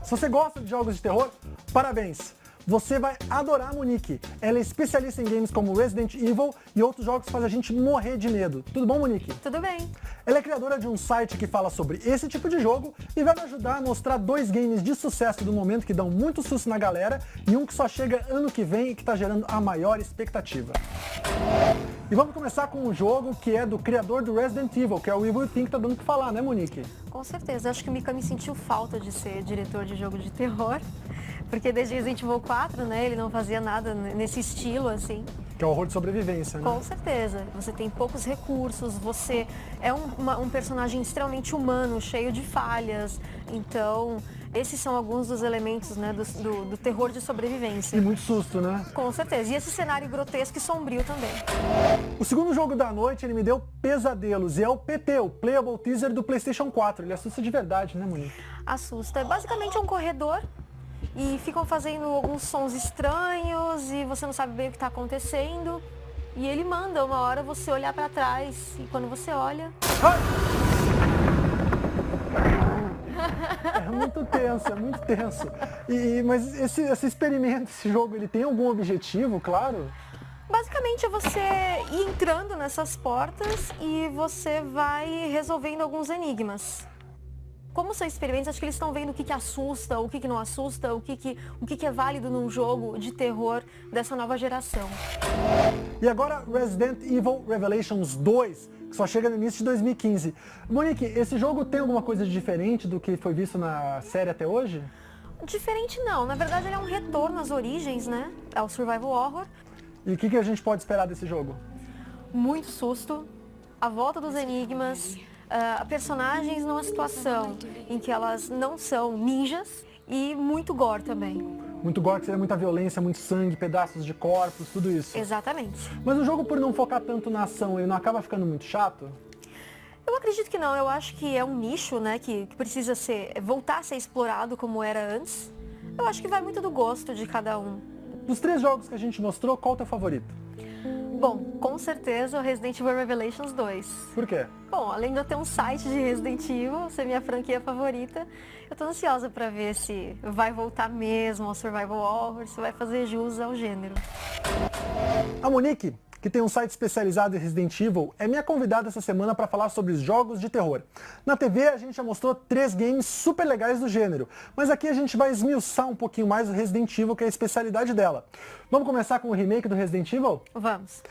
Se você gosta de jogos de terror, parabéns! Você vai adorar a Monique. Ela é especialista em games como Resident Evil e outros jogos que fazem a gente morrer de medo. Tudo bom, Monique? Tudo bem. Ela é criadora de um site que fala sobre esse tipo de jogo e vai me ajudar a mostrar 2 games de sucesso do momento que dão muito susto na galera e um que só chega ano que vem e que está gerando a maior expectativa. E vamos começar com um jogo que é do criador do Resident Evil, que é o Evil Within, que tá dando o que falar, né, Monique? Com certeza. Acho que o Mikami sentiu falta de ser diretor de jogo de terror, porque desde Resident Evil 4, né, ele não fazia nada nesse estilo, assim. Que é o horror de sobrevivência, né? Com certeza. Você tem poucos recursos, você é um personagem extremamente humano, cheio de falhas. Então, esses são alguns dos elementos, né, do terror de sobrevivência. E muito susto, né? Com certeza. E esse cenário grotesco e sombrio também. O segundo jogo da noite, ele me deu pesadelos, e é o PT, o Playable Teaser do PlayStation 4. Ele assusta de verdade, né, Monique? Assusta. Basicamente é um corredor e ficam fazendo alguns sons estranhos e você não sabe bem o que está acontecendo. E ele manda uma hora você olhar para trás e quando você olha... É muito tenso, é muito tenso. Mas esse experimento, esse jogo, ele tem algum objetivo, claro? Basicamente é você ir entrando nessas portas e você vai resolvendo alguns enigmas. Como são experimentos, acho que eles estão vendo o que assusta, o que não assusta, o que é válido num jogo de terror dessa nova geração. E agora Resident Evil Revelations 2, que só chega no início de 2015. Monique, esse jogo tem alguma coisa de diferente do que foi visto na série até hoje? Diferente não, na verdade ele é um retorno às origens, né? É o survival horror. E o que a gente pode esperar desse jogo? Muito susto, a volta dos enigmas, personagens numa situação em que elas não são ninjas e muito gore também. Muito gore, que seria muita violência, muito sangue, pedaços de corpos, tudo isso. Exatamente. Mas o jogo, por não focar tanto na ação, ele não acaba ficando muito chato? Eu acredito que não, eu acho que é um nicho, né, que precisa voltar a ser explorado como era antes. Eu acho que vai muito do gosto de cada um. Dos 3 jogos que a gente mostrou, qual é o teu favorito? Bom, com certeza o Resident Evil Revelations 2. Por quê? Bom, além de eu ter um site de Resident Evil, ser minha franquia favorita, eu tô ansiosa pra ver se vai voltar mesmo ao survival horror, se vai fazer jus ao gênero. A Monique, que tem um site especializado em Resident Evil, é minha convidada essa semana para falar sobre os jogos de terror. Na TV a gente já mostrou 3 games super legais do gênero, mas aqui a gente vai esmiuçar um pouquinho mais o Resident Evil, que é a especialidade dela. Vamos começar com o remake do Resident Evil? Vamos.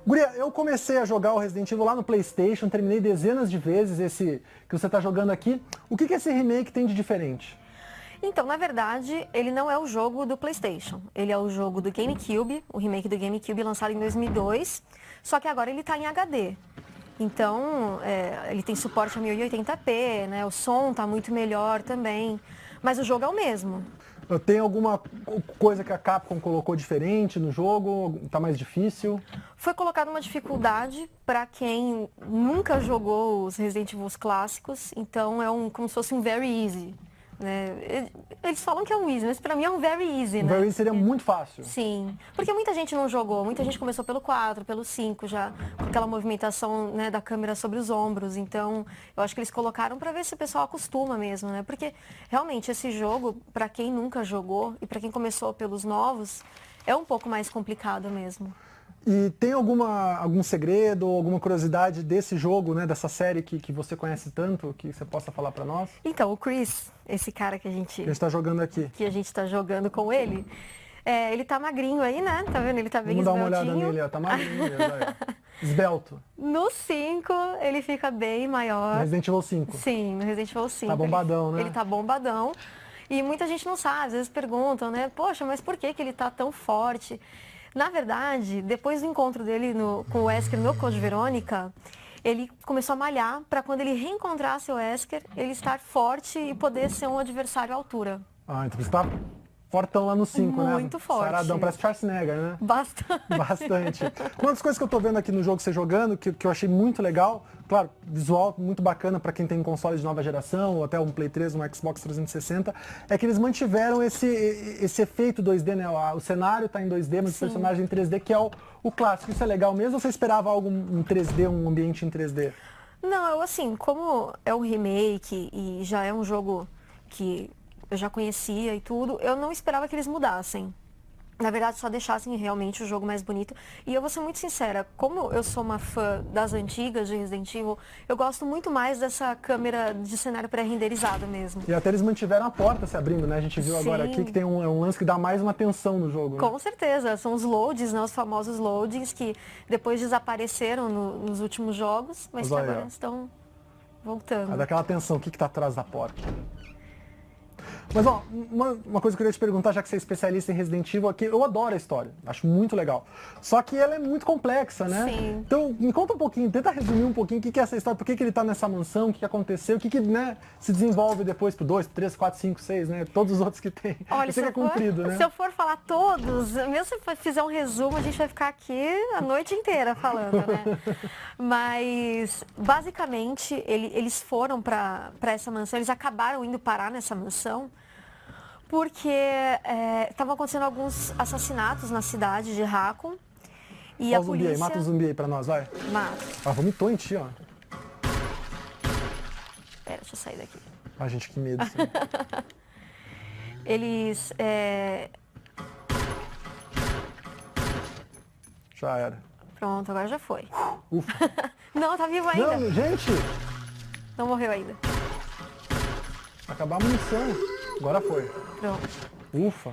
Guria, eu comecei a jogar o Resident Evil lá no PlayStation, terminei dezenas de vezes esse que você está jogando aqui. O que esse remake tem de diferente? Então, na verdade, ele não é o jogo do PlayStation. Ele é o jogo do GameCube, o remake do GameCube lançado em 2002, só que agora ele está em HD. Então, ele tem suporte a 1080p, né? O som está muito melhor também, mas o jogo é o mesmo. Tem alguma coisa que a Capcom colocou diferente no jogo? Tá mais difícil? Foi colocada uma dificuldade para quem nunca jogou os Resident Evil clássicos, então como se fosse um very easy. Né? Eles falam que é um easy, mas pra mim é um very easy, né? Very easy seria muito fácil. Sim, porque muita gente não jogou, muita gente começou pelo 4, pelo 5 já, com aquela movimentação, né, da câmera sobre os ombros, então eu acho que eles colocaram pra ver se o pessoal acostuma mesmo, né? Porque realmente esse jogo, pra quem nunca jogou e pra quem começou pelos novos, é um pouco mais complicado mesmo. E tem algum segredo ou alguma curiosidade desse jogo, né, dessa série que você conhece tanto, que você possa falar pra nós? Então, o Chris, esse cara que a gente está jogando aqui. Que a gente tá jogando com ele, ele tá magrinho aí, né? Tá vendo? Ele tá bem esbeltinho. esbeltinho. Vamos dar uma olhada nele, ó. Tá magrinho, vai. Esbelto. No 5, ele fica bem maior. No Resident Evil 5. Sim, no Resident Evil 5. Tá bombadão, né? Ele tá bombadão. E muita gente não sabe, às vezes perguntam, né? Poxa, mas por que ele tá tão forte? Na verdade, depois do encontro dele com o Wesker no Code Verônica, ele começou a malhar para quando ele reencontrasse o Wesker, ele estar forte e poder ser um adversário à altura. Ah, então você tá fortão lá no 5, né? Muito forte. Saradão, parece Schwarzenegger, né? Bastante. Bastante. Uma das coisas que eu tô vendo aqui no jogo você jogando, que eu achei muito legal, claro, visual muito bacana para quem tem console de nova geração, ou até um Play 3, um Xbox 360, é que eles mantiveram esse efeito 2D, né? O cenário tá em 2D, mas o personagem em 3D, que é o clássico. Isso é legal mesmo, ou você esperava algo em 3D, um ambiente em 3D? Não, assim, como é um remake e já é um jogo que eu já conhecia e tudo, eu não esperava que eles mudassem. Na verdade, só deixassem realmente o jogo mais bonito. E eu vou ser muito sincera, como eu sou uma fã das antigas de Resident Evil, eu gosto muito mais dessa câmera de cenário pré-renderizado mesmo. E até eles mantiveram a porta se abrindo, né? A gente viu agora aqui que tem um lance que dá mais uma tensão no jogo. Com né? certeza, são os loadings, né? Os famosos loadings que depois desapareceram nos últimos jogos, mas que agora estão voltando. Aí dá aquela tensão, o que está atrás da porta? Mas ó, uma coisa que eu queria te perguntar, já que você é especialista em Resident Evil aqui, eu adoro a história, acho muito legal. Só que ela é muito complexa, né? Sim. Então, me conta um pouquinho, tenta resumir um pouquinho o que é essa história, por que ele tá nessa mansão, o que aconteceu, o que né, se desenvolve depois pro 2, 3, 4, 5, 6, né? Todos os outros que tem. Olha, eu sei que é comprido, né? Se eu for falar todos, mesmo se eu fizer um resumo, a gente vai ficar aqui a noite inteira falando, né? Mas, basicamente, eles foram para essa mansão, eles acabaram indo parar nessa mansão, porque estavam acontecendo alguns assassinatos na cidade de Raccoon. E a polícia... Mata o zumbi aí pra nós, vai. Mata. Ah, vomitou em ti, ó. Pera, deixa eu sair daqui. Ai, gente, que medo. Eles... Já era. Pronto, agora já foi. Ufa. Não, tá vivo ainda. Não, gente! Não morreu ainda. Acabar a munição. Agora foi. Pronto. Ufa.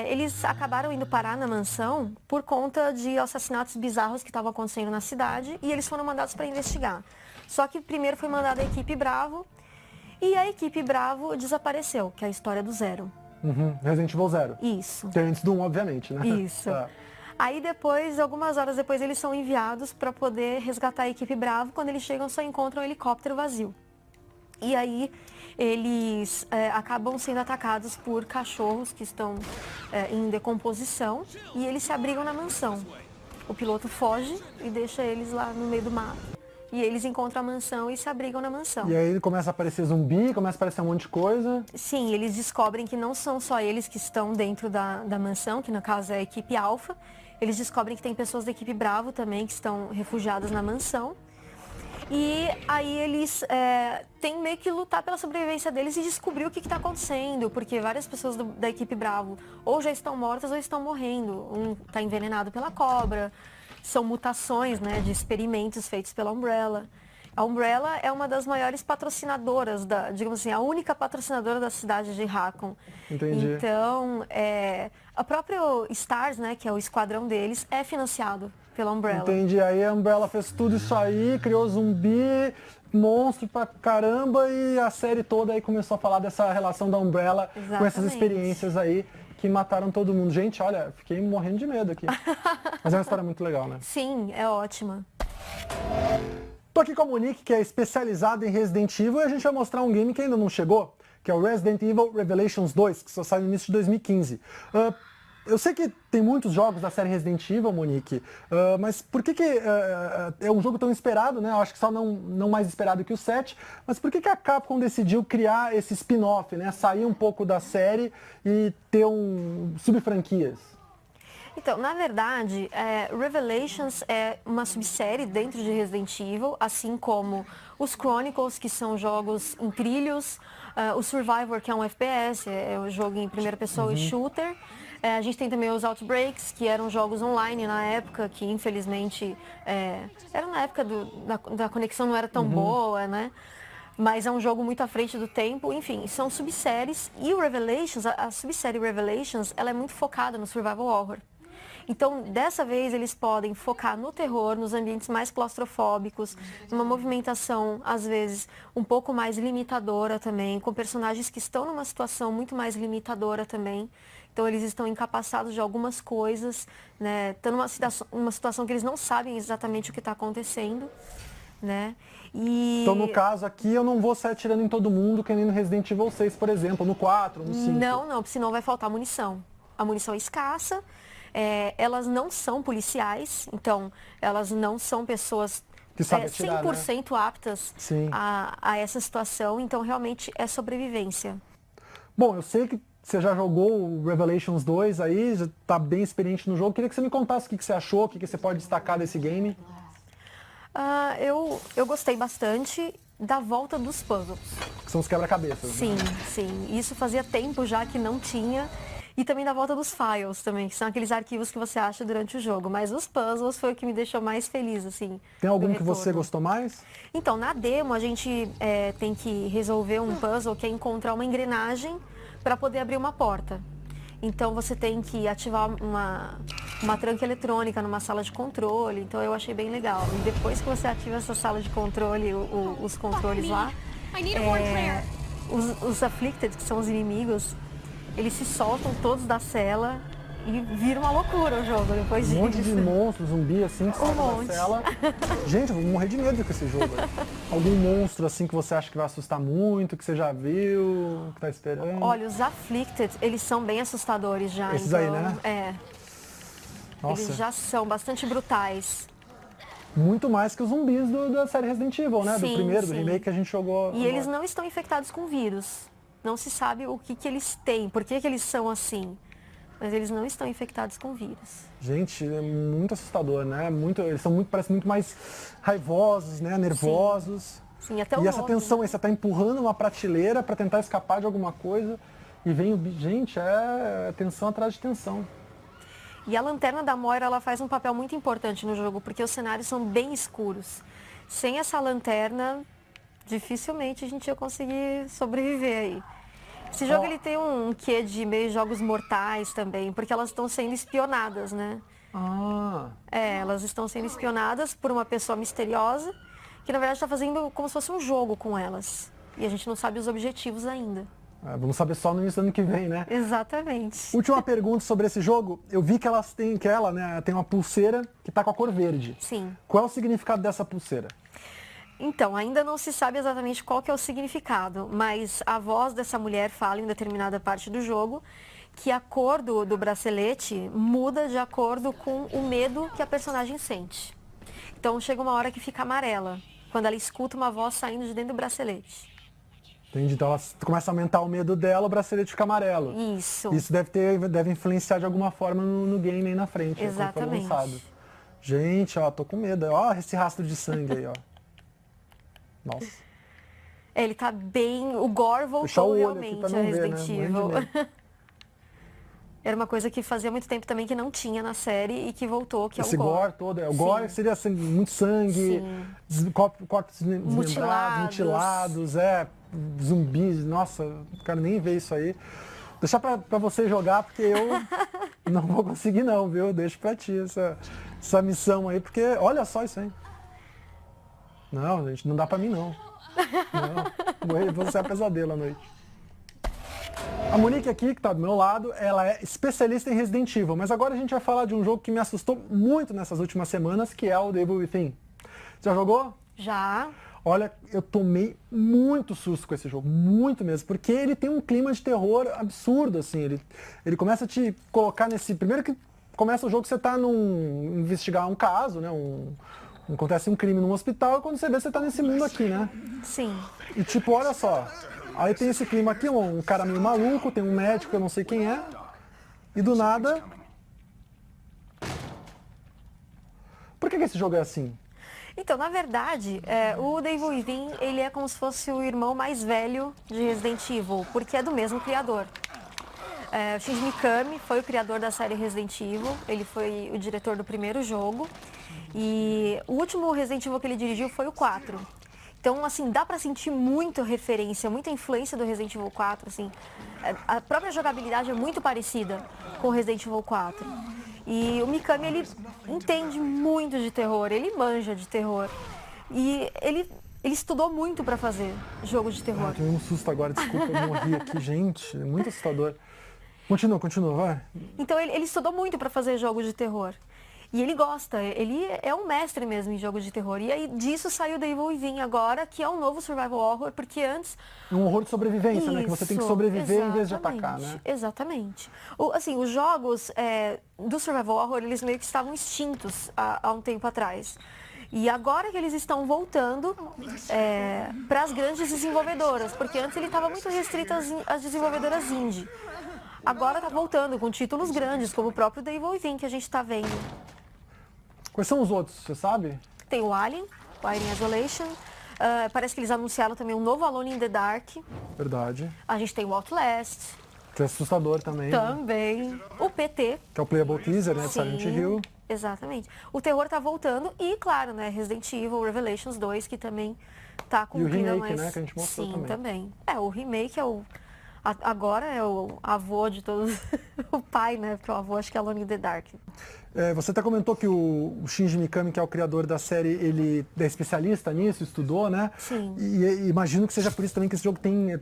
Eles acabaram indo parar na mansão por conta de assassinatos bizarros que estavam acontecendo na cidade e eles foram mandados para investigar. Só que primeiro foi mandada a equipe Bravo e a equipe Bravo desapareceu, que é a história do Zero. Uhum. Resident Evil 0. Isso. Que é antes do 1, obviamente, né? Isso. Tá. Aí depois, algumas horas depois, eles são enviados para poder resgatar a equipe Bravo. Quando eles chegam, só encontram um helicóptero vazio. E aí eles acabam sendo atacados por cachorros que estão em decomposição e eles se abrigam na mansão. O piloto foge e deixa eles lá no meio do mato. E eles encontram a mansão e se abrigam na mansão. E aí começa a aparecer zumbi, começa a aparecer um monte de coisa. Sim, eles descobrem que não são só eles que estão dentro da mansão, que no caso é a equipe Alpha. Eles descobrem que tem pessoas da equipe Bravo também que estão refugiadas na mansão. E aí eles têm meio que lutar pela sobrevivência deles e descobrir o que está acontecendo, porque várias pessoas da equipe Bravo ou já estão mortas ou estão morrendo. Um está envenenado pela cobra, são mutações, né, de experimentos feitos pela Umbrella. A Umbrella é uma das maiores patrocinadoras, digamos assim, a única patrocinadora da cidade de Raccoon. Entendi. Então, a própria Stars, né, que é o esquadrão deles, é financiado pela Umbrella. Entendi. Aí a Umbrella fez tudo isso aí, criou zumbi, monstro pra caramba e a série toda aí começou a falar dessa relação da Umbrella com essas experiências aí que mataram todo mundo. Gente, olha, fiquei morrendo de medo aqui. Mas é uma história muito legal, né? Sim, é ótima. Tô aqui com a Monique, que é especializada em Resident Evil, e a gente vai mostrar um game que ainda não chegou, que é o Resident Evil Revelations 2, que só saiu no início de 2015. Eu sei que tem muitos jogos da série Resident Evil, Monique, mas por que é um jogo tão esperado, né? Eu acho que só não mais esperado que o 7, mas por que a Capcom decidiu criar esse spin-off, né? Sair um pouco da série e ter sub-franquias? Então, na verdade, Revelations é uma subsérie dentro de Resident Evil, assim como os Chronicles, que são jogos em trilhos, o Survivor, que é um FPS, é um jogo em primeira pessoa e shooter. A gente tem também os Outbreaks, que eram jogos online na época, que infelizmente era na época da conexão não era tão boa, né? Mas é um jogo muito à frente do tempo. Enfim, são subséries. E o Revelations, a subsérie Revelations, ela é muito focada no survival horror. Então, dessa vez, eles podem focar no terror, nos ambientes mais claustrofóbicos, numa movimentação, às vezes, um pouco mais limitadora também, com personagens que estão numa situação muito mais limitadora também. Então, eles estão incapacitados de algumas coisas, né? Estão numa situação que eles não sabem exatamente o que está acontecendo, né? Então, no caso aqui, eu não vou sair atirando em todo mundo, que nem no Resident Evil 6, por exemplo, no 4, no 5. Não, porque senão vai faltar munição. A munição é escassa. Elas não são policiais, então elas não são pessoas que sabem atirar, 100% né? aptas a essa situação, então realmente é sobrevivência. Bom, eu sei que você já jogou o Revelations 2 aí, já está bem experiente no jogo, queria que você me contasse o que você achou, o que você pode destacar desse game. Eu gostei bastante da volta dos puzzles. que são os quebra-cabeças. Sim, né? sim. Isso fazia tempo já que não tinha. E também da volta dos files também, que são aqueles arquivos que você acha durante o jogo. Mas os puzzles foi o que me deixou mais feliz, assim. Tem algum do que você retorno. gostou mais? Então, na demo, a gente tem que resolver um puzzle que é encontrar uma engrenagem para poder abrir uma porta. Então, você tem que ativar uma tranca eletrônica numa sala de controle. Então, eu achei bem legal. E depois que você ativa essa sala de controle, os controles lá, os Afflicted, que são os inimigos, eles se soltam todos da cela e vira uma loucura o jogo depois disso. Um monte de monstros, zumbi, assim, que sai da monte. cela. Gente, eu vou morrer de medo com esse jogo. Algum monstro, assim, que você acha que vai assustar muito, que você já viu, que tá esperando? Olha, os Afflicted, eles são bem assustadores já. Esses então, aí, né? Nossa, eles já são bastante brutais. muito mais que os zumbis da série Resident Evil, né? Do Sim, primeiro, do sim. remake que a gente jogou. E eles não estão infectados com vírus. Não se sabe o que eles têm, por que eles são assim. Mas eles não estão infectados com vírus. Gente, é muito assustador, né? Eles são parecem muito mais raivosos, né? Nervosos. Sim, até o E essa nome, tensão né? aí, você tá empurrando uma prateleira para tentar escapar de alguma coisa e vem o bicho. Gente, é tensão atrás de tensão. E a lanterna da Moira, ela faz um papel muito importante no jogo, porque os cenários são bem escuros. Sem essa lanterna, dificilmente a gente ia conseguir sobreviver aí. Esse jogo ele tem um quê de meio jogos mortais também, porque elas estão sendo espionadas, né? Ah, Elas estão sendo espionadas por uma pessoa misteriosa, que na verdade está fazendo como se fosse um jogo com elas. E a gente não sabe os objetivos ainda. vamos saber só no início do ano que vem, né? Exatamente. Última pergunta sobre esse jogo. Eu vi que ela, né, tem uma pulseira que tá com a cor verde. Sim. Qual é o significado dessa pulseira? Então, ainda não se sabe exatamente qual que é o significado, mas a voz dessa mulher fala em determinada parte do jogo que a cor do bracelete muda de acordo com o medo que a personagem sente. Então, chega uma hora que fica amarela, quando ela escuta uma voz saindo de dentro do bracelete. Entendi. Então ela começa a aumentar o medo dela, o bracelete fica amarelo. Isso. Isso deve influenciar de alguma forma no game aí na frente. quando for Exatamente. lançado. Gente, ó, tô com medo. Ó, esse rastro de sangue aí, ó. Nossa. Ele tá bem... O gore Fechar o voltou olho aqui realmente pra a não ver, Resident né? Morrendo de Evil. medo. Era uma coisa que fazia muito tempo também que não tinha na série e que voltou, que Esse é o gore. gore todo. O Sim. gore seria muito sangue, cortes desmembrados, mutilados, zumbis. Nossa, não quero nem ver isso aí. Deixar pra você jogar, porque eu não vou conseguir não, viu? Deixa pra ti essa missão aí, porque olha só isso aí. Não, gente, não dá pra mim não. Não, vou ser pesadelo à noite. A Monique aqui, que tá do meu lado, ela é especialista em Resident Evil, mas agora a gente vai falar de um jogo que me assustou muito nessas últimas semanas, que é o The Evil Within. Já jogou? Já. Olha, eu tomei muito susto com esse jogo, muito mesmo, porque ele tem um clima de terror absurdo, assim, ele começa a te colocar nesse... Primeiro que começa o jogo, você tá investigar um caso, né, acontece um crime num hospital, e quando você vê, você tá nesse mundo aqui, né? Sim. E tipo, olha só, aí tem esse clima aqui, um cara meio maluco, tem um médico, eu não sei quem é, e do nada... Por que esse jogo é assim? Então, na verdade, o The Evil Within, ele é como se fosse o irmão mais velho de Resident Evil, porque é do mesmo criador. O Shinji Mikami foi o criador da série Resident Evil, ele foi o diretor do primeiro jogo, e o último Resident Evil que ele dirigiu foi o 4. Então, assim, dá pra sentir muita referência, muita influência do Resident Evil 4, assim. A própria jogabilidade é muito parecida com o Resident Evil 4. E o Mikami, ele entende muito de terror, ele manja de terror. E ele estudou muito pra fazer jogo de terror. Tomei um susto agora, desculpa, eu morri aqui, gente, é muito assustador. Continua, vai. Então, ele estudou muito pra fazer jogo de terror. E ele gosta, ele é um mestre mesmo em jogo de terror. E aí disso saiu The Evil Within agora, que é um novo survival horror, porque antes... Um horror de sobrevivência, né? Que você tem que sobreviver em vez de exatamente, atacar, né? Exatamente. Os jogos do survival horror, eles meio que estavam extintos há um tempo atrás. E agora que eles estão voltando para as grandes desenvolvedoras, porque antes ele estava muito restrito às desenvolvedoras indie. Agora está voltando com títulos grandes, como o próprio The Evil Within, que a gente está vendo. Quais são os outros, você sabe? Tem o Alien Isolation, Parece que eles anunciaram também um novo Alone in the Dark. Verdade. A gente tem o Outlast. Que é assustador também. Né? Também. O PT. Que é o Playable Teaser, né? De Sim, Silent Hill. Exatamente. O terror tá voltando e, claro, né, Resident Evil Revelations 2, que também tá com E o um clima remake, mais... né, que a gente mostrou Sim, também. também. O remake é o... Agora é o avô de todos... o pai, né, porque o avô acho que é Alone in the Dark. Você até comentou que o Shinji Mikami, que é o criador da série, ele é especialista nisso, estudou, né? Sim. E imagino que seja por isso também que esse jogo tem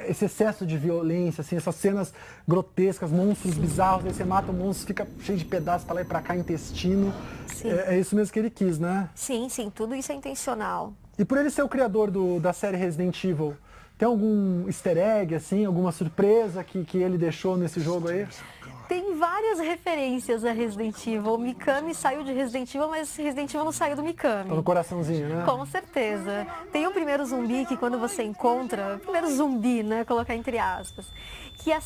esse excesso de violência, assim, essas cenas grotescas, monstros bizarros, aí você mata o monstro, fica cheio de pedaços pra lá e pra cá, intestino. Sim. É isso mesmo que ele quis, né? Sim, tudo isso é intencional. E por ele ser o criador da série Resident Evil, tem algum easter egg, assim, alguma surpresa que ele deixou nesse jogo aí? Tem várias referências a Resident Evil. O Mikami saiu de Resident Evil, mas Resident Evil não saiu do Mikami. Tá no coraçãozinho, né? Com certeza. Tem o primeiro zumbi que quando você encontra, o primeiro zumbi, né, colocar entre aspas, que a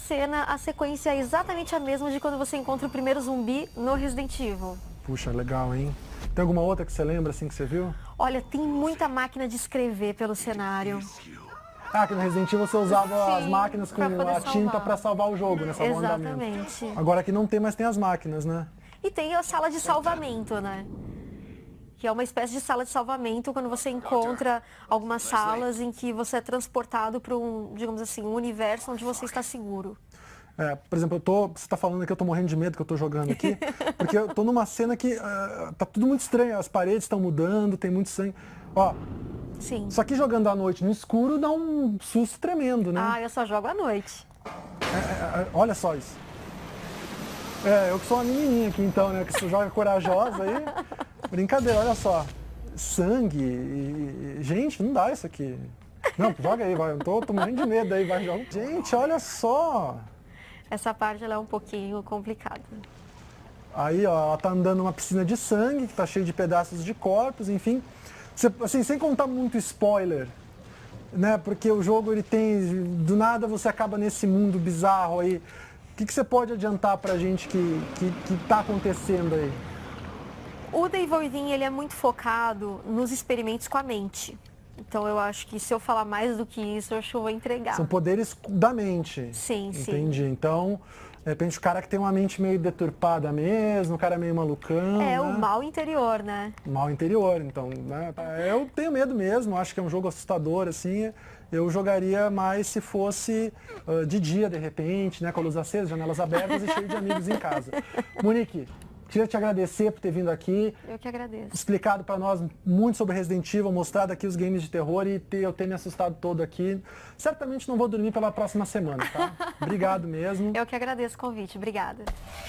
sequência é exatamente a mesma de quando você encontra o primeiro zumbi no Resident Evil. Puxa, legal, hein? Tem alguma outra que você lembra, assim, que você viu? Olha, tem muita máquina de escrever pelo cenário. Que no Resident Evil você usava as Sim, máquinas com pra poder a tinta salvar. para salvar o jogo, né? Salvar o andamento. Exatamente. Agora aqui não tem, mas tem as máquinas, né? E tem a sala de salvamento, né? Que é uma espécie de sala de salvamento quando você encontra algumas salas em que você é transportado para digamos assim, um universo onde você está seguro. Por exemplo, você está falando que eu tô morrendo de medo que eu tô jogando aqui, porque eu tô numa cena que tá tudo muito estranho, as paredes estão mudando, tem muito sangue. Ó, Sim. só que jogando à noite no escuro dá um susto tremendo, né? Eu só jogo à noite. Olha só isso. Eu que sou uma menininha aqui então, né? Que você joga corajosa aí. Brincadeira, olha só. Sangue gente, não dá isso aqui. Não, joga aí, vai. Eu tô morrendo de medo aí, vai, joga. Gente, olha só. Essa parte ela é um pouquinho complicada. Aí, ó, ela tá andando numa piscina de sangue, que tá cheio de pedaços de corpos, enfim. Assim, sem contar muito spoiler, né? Porque o jogo, ele tem... Do nada você acaba nesse mundo bizarro aí. O que você pode adiantar pra gente que tá acontecendo aí? O Devil Within, ele é muito focado nos experimentos com a mente. Então eu acho que se eu falar mais do que isso, eu acho que eu vou entregar. São poderes da mente. Sim, Entendi. Então, de repente o cara que tem uma mente meio deturpada mesmo, o cara meio malucão, né? o mal interior, né? Mal interior, então, né? Eu tenho medo mesmo, acho que é um jogo assustador, assim. Eu jogaria mais se fosse de dia, de repente, né? Com a luz acesa, janelas abertas e cheio de amigos em casa. Monique, queria te agradecer por ter vindo aqui. Eu que agradeço. Explicado para nós muito sobre Resident Evil, mostrado aqui os games de terror e eu ter me assustado todo aqui. Certamente não vou dormir pela próxima semana, tá? Obrigado mesmo. Eu que agradeço o convite. Obrigada.